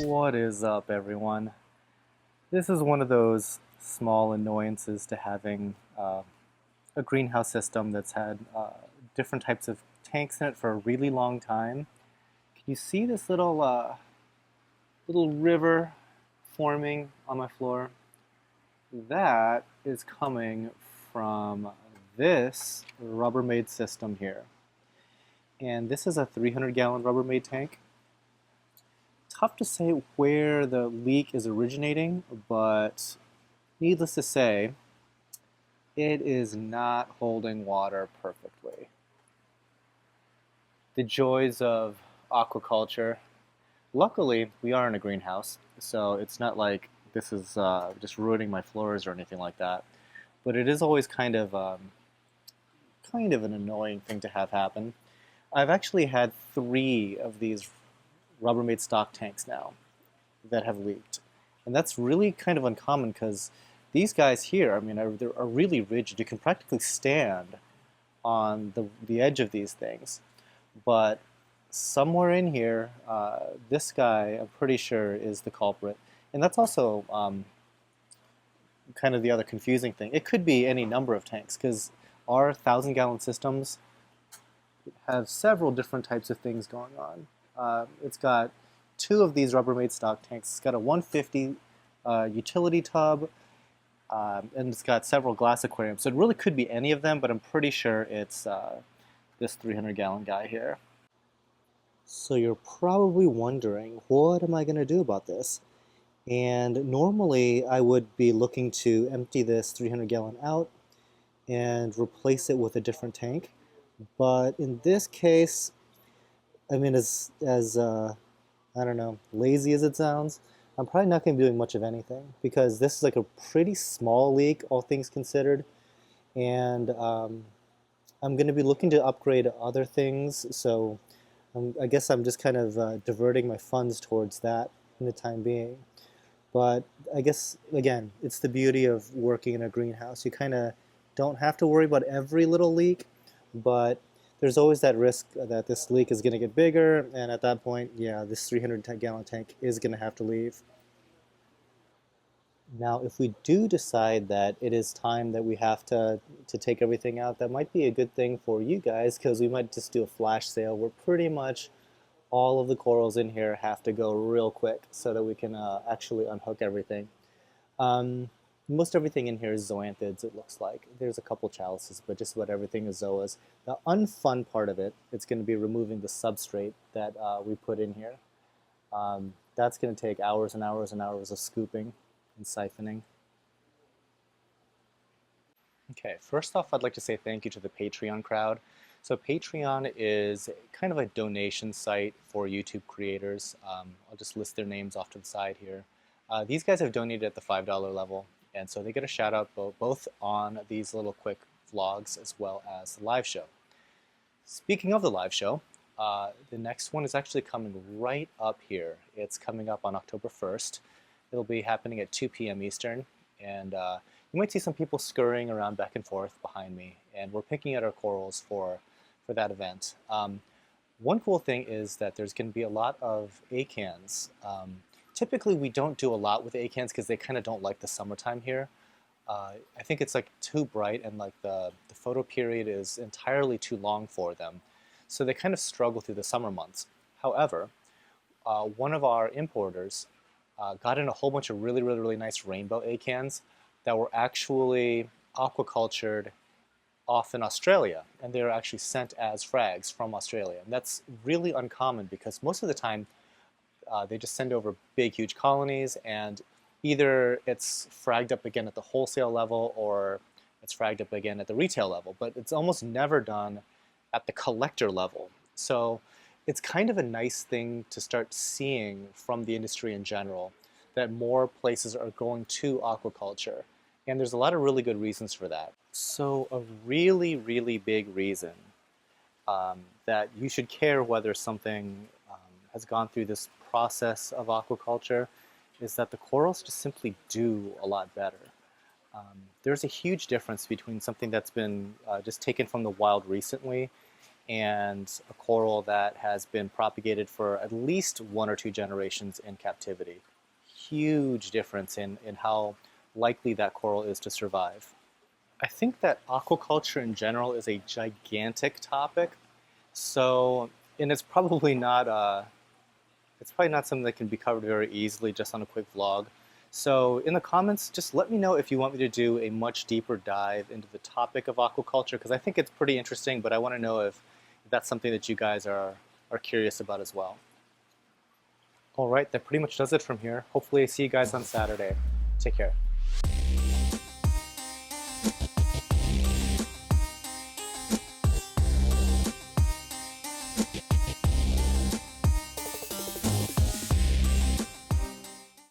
What is up, everyone? This is one of those small annoyances to having a greenhouse system that's had different types of tanks in it for a really long time. Can you see this little river forming on my floor? That is coming from this Rubbermaid system here. And this is a 300-gallon Rubbermaid tank. Tough to say where the leak is originating, but needless to say, it is not holding water perfectly. The joys of aquaculture. Luckily, we are in a greenhouse, so it's not like this is just ruining my floors or anything like that. But it is always kind of an annoying thing to have happen. I've actually had 3 of these Rubbermaid stock tanks now that have leaked. And that's really kind of uncommon because these guys here, I mean, are really rigid. You can practically stand on the edge of these things. But somewhere in here, this guy, I'm pretty sure, is the culprit. And that's also kind of the other confusing thing. It could be any number of tanks because our 1,000-gallon systems have several different types of things going on. It's got 2 of these Rubbermaid stock tanks. It's got a 150 utility tub, and it's got several glass aquariums. So it really could be any of them, but I'm pretty sure it's this 300-gallon guy here. So you're probably wondering, what am I going to do about this? And normally I would be looking to empty this 300-gallon out and replace it with a different tank. But in this case, I mean, I don't know, lazy as it sounds, I'm probably not going to be doing much of anything because this is like a pretty small leak, all things considered, and I'm going to be looking to upgrade other things, so I guess I'm just kind of diverting my funds towards that in the time being. But I guess, again, it's the beauty of working in a greenhouse. You kind of don't have to worry about every little leak, but there's always that risk that this leak is going to get bigger, and at that point, yeah, this 300-gallon tank is going to have to leave. Now, if we do decide that it is time that we have to take everything out, that might be a good thing for you guys because we might just do a flash sale where pretty much all of the corals in here have to go real quick so that we can actually unhook everything. Um, Most everything in here is zoanthids, it looks like. There's a couple chalices, but just about everything is zoas. The unfun part of it, it's going to be removing the substrate that we put in here. That's going to take hours and hours and hours of scooping and siphoning. Okay, first off, I'd like to say thank you to the Patreon crowd. So Patreon is kind of a donation site for YouTube creators. I'll just list their names off to the side here. These guys have donated at the $5 level, and so they get a shout out both on these little quick vlogs as well as the live show. Speaking of the live show, the next one is actually coming right up here. It's coming up on October 1st. It'll be happening at 2 p.m. Eastern, and you might see some people scurrying around back and forth behind me, and we're picking at our corals for that event. One cool thing is that there's going to be a lot of acans. Typically, we don't do a lot with acans because they kind of don't like the summertime here. I think it's like too bright and like the photo period is entirely too long for them. So they kind of struggle through the summer months. However, one of our importers got in a whole bunch of really nice rainbow acans that were actually aquacultured off in Australia, and they're actually sent as frags from Australia. And that's really uncommon because most of the time they just send over big, huge colonies, and either it's fragged up again at the wholesale level or it's fragged up again at the retail level, but it's almost never done at the collector level. So it's kind of a nice thing to start seeing from the industry in general, that more places are going to aquaculture. And there's a lot of really good reasons for that. So a really big reason that you should care whether something has gone through this process of aquaculture is that the corals just simply do a lot better. There's a huge difference between something that's been just taken from the wild recently and a coral that has been propagated for at least 1 or 2 generations in captivity. Huge difference in how likely that coral is to survive. I think that aquaculture in general is a gigantic topic, so and it's probably not something that can be covered very easily just on a quick vlog. So in the comments, just let me know if you want me to do a much deeper dive into the topic of aquaculture, because I think it's pretty interesting, but I want to know if that's something that you guys are curious about as well. All right, that pretty much does it from here. Hopefully I see you guys on Saturday. Take care.